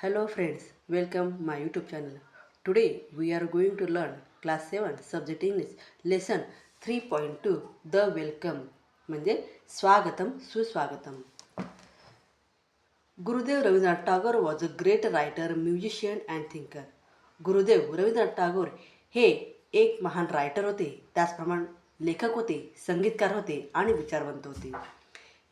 Hello friends, welcome my YouTube channel. Today we are going to learn class 7 subject English lesson 3.2 The Welcome म्हणजे स्वागतम सुस्वागतम. Gurudev Rabindranath Tagore was a great writer, musician and thinker. Gurudev Rabindranath Tagore हे एक महान writer होते, त्याचप्रमाणे लेखक होते, संगीतकार होते आणि विचारवंत होते.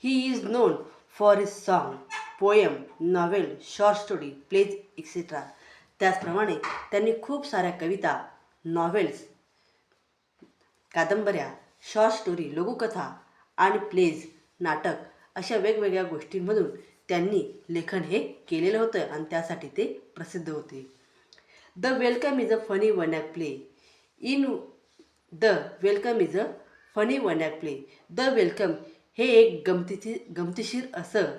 He is known for his song, poem, novel, short story, plays etcetera. त्याचप्रमाणे त्यांनी खूप साऱ्या कविता, नॉवेल्स, कादंबऱ्या, शॉर्ट स्टोरी, लघुकथा आणि प्लेज, नाटक अशा वेगवेगळ्या गोष्टींमधून त्यांनी लेखन हे केलेलं होतं आणि त्यासाठी ते प्रसिद्ध होते. The welcome is a funny one act play. In the welcome is a funny one act play. The welcome हे एक गमतीशीर असं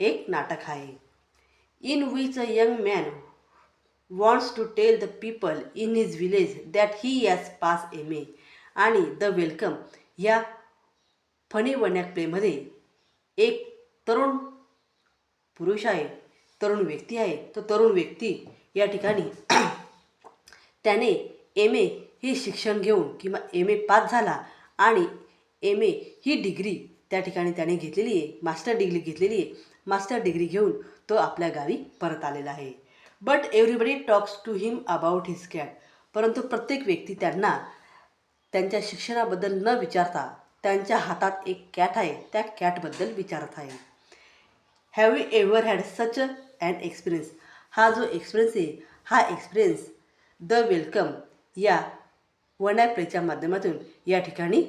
एक नाटक आहे. In which a young man wants to tell the people in his village that he has passed MA. आणि the welcome या funny one act प्लेमध्ये एक तरुण पुरुष आहे, तरुण व्यक्ती आहे. तो तरुण व्यक्ती या ठिकाणी त्याने MA हे शिक्षण घेऊन किंवा MA पास झाला आणि MA ही डिग्री त्या ठिकाणी त्याने घेतलेली आहे, मास्टर डिग्री घेतलेली आहे. मास्टर डिग्री घेऊन तो आपल्या गावी परत आलेला आहे. But everybody talks to him about his cat. परंतु प्रत्येक व्यक्ती त्यांना त्यांच्या शिक्षणाबद्दल न विचारता त्यांच्या हातात एक कॅट आहे, त्या कॅटबद्दल विचारत आहे. Have you ever had such and experience. हा जो एक्सपिरियन्स आहे, हा एक्सपिरियन्स द वेलकम या वन ॲक्ट प्लेच्या माध्यमातून या ठिकाणी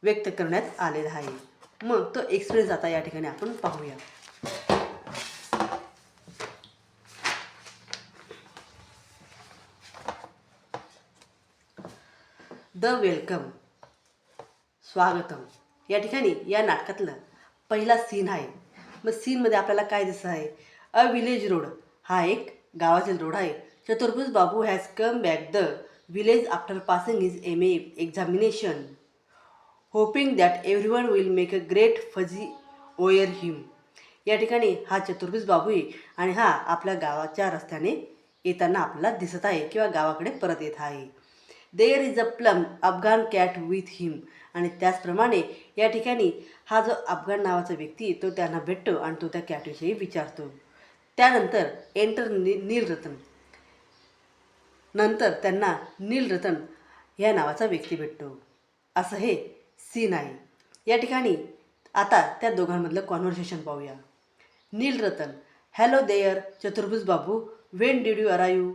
व्यक्त करण्यात आलेला आहे. मग तो एक्सपिरियन्स आता या ठिकाणी आपण पाहूया. द वेलकम, स्वागतम. या ठिकाणी या नाटकातलं पहिला सीन आहे. मग सीनमध्ये आपल्याला काय दिसत आहे? A village road. हा एक गावातील रोड आहे. Chaturbhuj Babu has come back the village after passing his MA examination, hoping that everyone will make a great fuss over him. या ठिकाणी हा चतुर्भुज बाबू आहे आणि हा आपल्या गावाच्या रस्त्याने येताना आपल्याला दिसत आहे किंवा गावाकडे परत येत आहे. There is a plump Afghan cat with him. आणि त्याचप्रमाणे या ठिकाणी हा जो अफगाण नावाचा व्यक्ती तो त्यांना भेटतो आणि तो त्या कॅटविषयी विचारतो. त्यानंतर एंटर नीलरतन. नंतर त्यांना नीलरतन या नावाचा व्यक्ती भेटतो. असं हे सीन आहे. या ठिकाणी आता त्या दोघांमधलं कॉन्व्हर्सेशन पाहूया. नीलरतन, हॅलो देअर चतुर्भुज Babu, when did you arrive.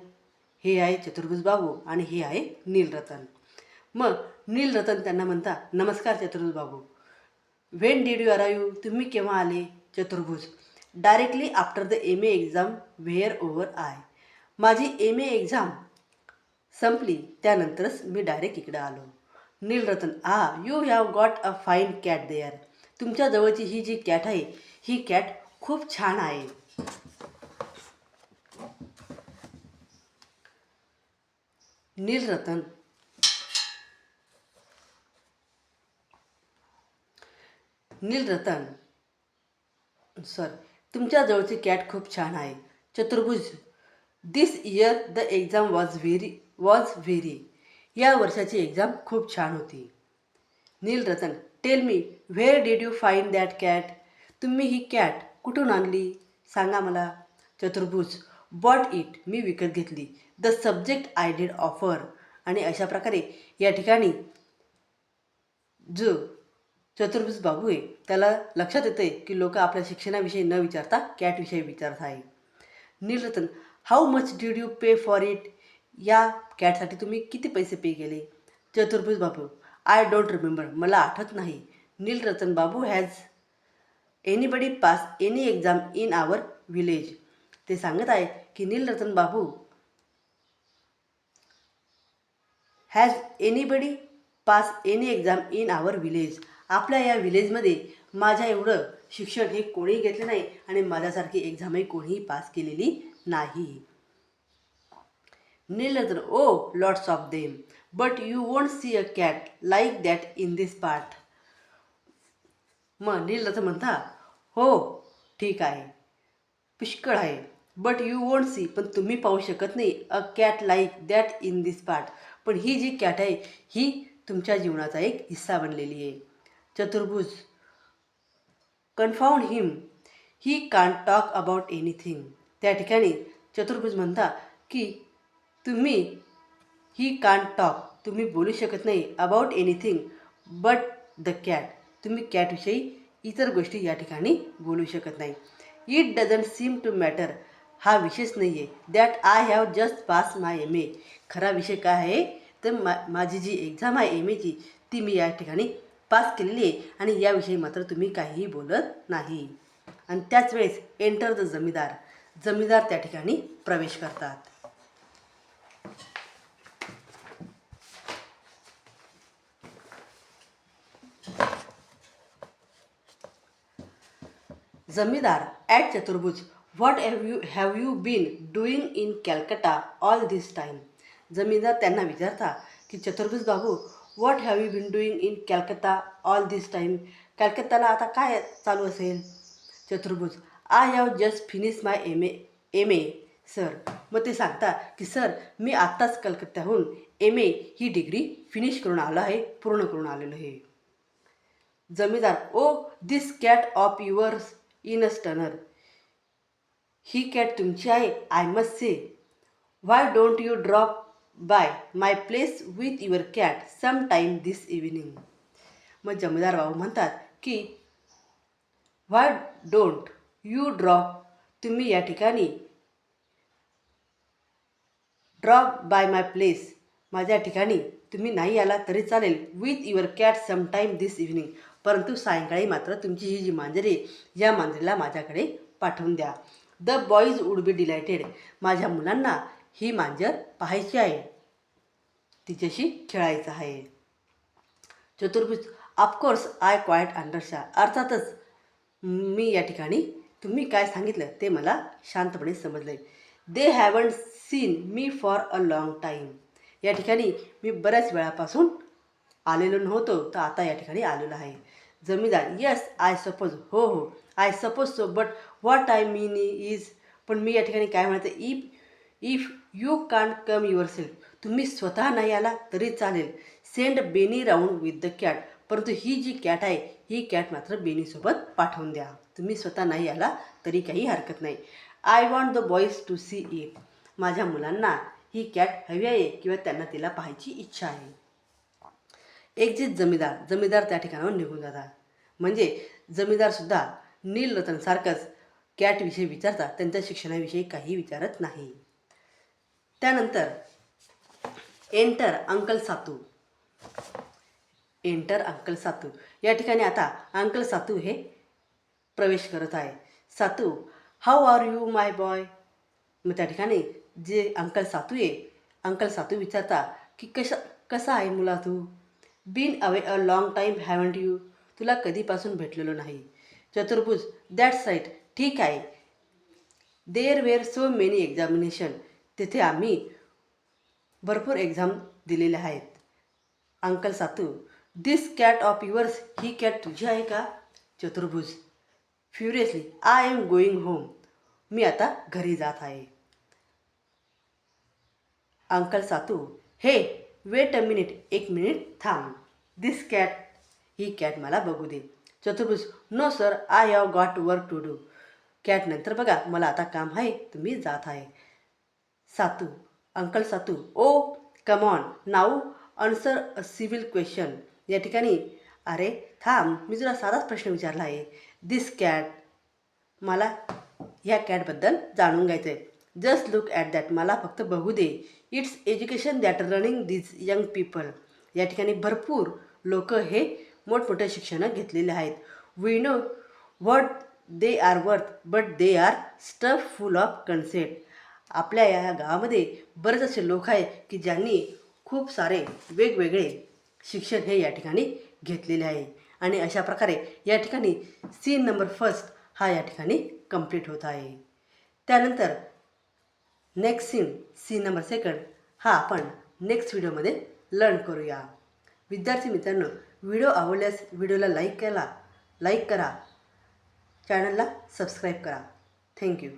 हे आहे चतुर्भुज बाबू आणि हे आहे नीलरतन. मग नीलरतन त्यांना म्हणता, नमस्कार Chaturbhuj Babu. When did you arrive, तुम्ही केव्हा आले. Chaturbhuj, directly after the MA exam were over I. माझी MA एक्झाम संपली त्यानंतरच मी डायरेक्ट इकडं आलो. Nilratan, you have got a fine cat there. तुमच्या जवळची ही जी कॅट आहे, ही कॅट खूप छान आहे. नीलरतन, तुमच्या जवळची कॅट खूप छान आहे. Chaturbhuj, this year the exam was very. या वर्षाची एक्झाम खूप छान होती. Nilratan, tell me where did you find that cat. तुम्ही ही कॅट कुठून आणली, सांगा मला. चतुर्भुज, बॉट इट, मी विकत घेतली. The subject I did offer. आणि अशा प्रकारे या ठिकाणी जो चतुर्भुज बाबू आहे त्याला लक्षात येतं आहे की लोक आपल्या शिक्षणाविषयी न विचारता कॅटविषयी विचारत आहे. Nilratan, how much did you pay for it. या कॅटसाठी तुम्ही किती पैसे पे केले. चतुर्भुज बाबू, आय डोंट रिमेंबर, मला आठवत नाही. Nilratan Babu, has anybody pass any exam in our village. ते सांगत आहे की Nilratan Babu, has anybody pass any exam in our village. आपल्या या विलेजमध्ये माझ्या एवढं शिक्षण हे कोणीही घेतलं नाही आणि माझ्यासारखी एक्झामही कोणीही पास केलेली नाही. Nilratan, oh lots of them, but you won't see a cat like that in this part. मग नीलरतन म्हणता, हो ठीक आहे, पुष्कळ आहे. बट यू वोंट सी, पण तुम्ही पाहू शकत नाही, अ cat like that in this part, पण ही जी कॅट आहे ही तुमच्या जीवनाचा एक हिस्सा बनलेली आहे. Chaturbhuj, confound him, he can't talk about anything. त्या ठिकाणी चतुर्भुज म्हणता की तुम्ही ही कांट टॉक, तुम्ही बोलू शकत नाही, about anything but the cat, तुम्ही कॅटविषयी इतर गोष्टी या ठिकाणी बोलू शकत नाही. It doesn't seem to matter, हा विषयच नाही आहे. That I have just pass my M A, खरा विषय काय आहे तर माझी जी एक्झाम आहे एम एची ती मी या ठिकाणी पास केलेली आहे आणि याविषयी मात्र तुम्ही काहीही बोलत नाही. आणि त्याच वेळेस एंटर द जमीदार, जमीदार त्या ठिकाणी प्रवेश करतात. Zamindar at Chaturbhuj, what have you been doing in Calcutta all this time. Zamindar त्यांना विचारता की Chaturbhuj Babu, what have you been doing in Calcutta all this time, कॅलकत्ताला आता काय चालू असेल. Chaturbhuj, I have just finish my M A sir. मग ते सांगता की सर मी आत्ताच कलकत्त्याहून एम ए ही डिग्री फिनिश करून आलो आहे, पूर्ण करून आलेलो आहे. Zamindar, oh this cat of yours in a stunner, ही कॅट तुमची आहे I must say. Why don't you drop by my place with your cat some time this evening. मग जमीदार बाबू म्हणतात की व्हाय डोंट यू ड्रॉप, तुम्ही या ठिकाणी ड्रॉप बाय माय प्लेस, माझ्या ठिकाणी तुम्ही नाही आला तरी चालेल, with your cat some time this evening, परंतु सायंकाळी मात्र तुमची ही जी मांजरी आहे या मांजरीला माझ्याकडे पाठवून द्या. द बॉईज वूड बी डिलायटेड, माझ्या मुलांना ही मांजर पाहायची आहे, तिच्याशी खेळायचं आहे. चतुर्भुज, ऑफकोर्स आय क्वाईट अंडरस्टँड, अर्थातच मी या ठिकाणी तुम्ही काय सांगितलं ते मला शांतपणे समजलं. They haven't seen me for a long time, या ठिकाणी मी बऱ्याच वेळापासून आलेलो नव्हतो तर आता या ठिकाणी आलेलो आहे. जमीदार, येस आय सपोज, हो हो I suppose so, but what I mean is, पण मी या ठिकाणी काय म्हणते, if you can't come your self, तुम्ही स्वतः नाही आला तरी चालेल, सेंड बेनी राऊंड विथ द कॅट, परंतु ही जी कॅट आहे ही कॅट मात्र बेनीसोबत पाठवून द्या, तुम्ही स्वतः नाही आला तरी काही हरकत नाही. I want the boys to see it, माझ्या मुलांना ही कॅट हवी आहे किंवा त्यांना तिला पाहायची इच्छा आहे. एक्झिट जमीदार, जमीदार त्या ठिकाणावर निघून जातात. म्हणजे जमीदारसुद्धा नीलरतनसारखंच कॅटविषयी विचारतात, त्यांच्या शिक्षणाविषयी काही विचारत नाही. त्यानंतर enter uncle Satu, enter uncle Satu, या ठिकाणी आता अंकल सातू हे प्रवेश करत आहे. Satu, how are you my boy. मग त्या ठिकाणी जे अंकल सातू आहे, अंकल सातू विचारता की कसा आहे मुला तू. Been away a long time haven't you, तुला कधीपासून भेटलेलो नाही. चतुर्भुज, दॅट्स राईट, ठीक आहे. There were so many examination, तिथे आम्ही भरपूर एक्झाम दिलेल्या आहेत. Uncle Satu, this cat of yours, ही कॅट तुझी आहे का. Chaturbhuj, furiously, I am going home, मी आता घरी जात आहे. Uncle Satu, hey wait a minute, एक मिनिट थांब. दिस कॅट, ही कॅट मला बघू दे. चतुर्भुज, no sir I have got work to do, cat नंतर बघा, मला आता काम आहे, तुम्ही जात आहे. Satu, uncle Satu, oh come on now answer a civil question, या ठिकाणी अरे थांब, मी तुला साधाच प्रश्न विचारला आहे. दिस कॅट, मला ह्या कॅटबद्दल जाणून घ्यायचं आहे. जस्ट लुक ॲट दॅट, मला फक्त बघू दे. It's education that running this young people, या ठिकाणी भरपूर लोक हे मोठमोठ्या शिक्षण घेतलेले आहेत. We know what they are worth but they are stuff full of concept, आपल्या या गावामध्ये बरेच असे लोक आहेत की ज्यांनी खूप सारे वेगवेगळे शिक्षण हे या ठिकाणी घेतलेले आहे. आणि अशा प्रकारे या ठिकाणी सीन नंबर फर्स्ट हा या ठिकाणी कंप्लीट होत आहे. त्यानंतर नेक्स्ट सीन नंबर सेकंड हा आपण नेक्स्ट व्हिडिओमध्ये लर्न करूया. विद्यार्थी मित्रांनो, व्हिडिओ आवडल्यास व्हिडिओला लाईक करा, चॅनलला सबस्क्राईब करा. थँक्यू.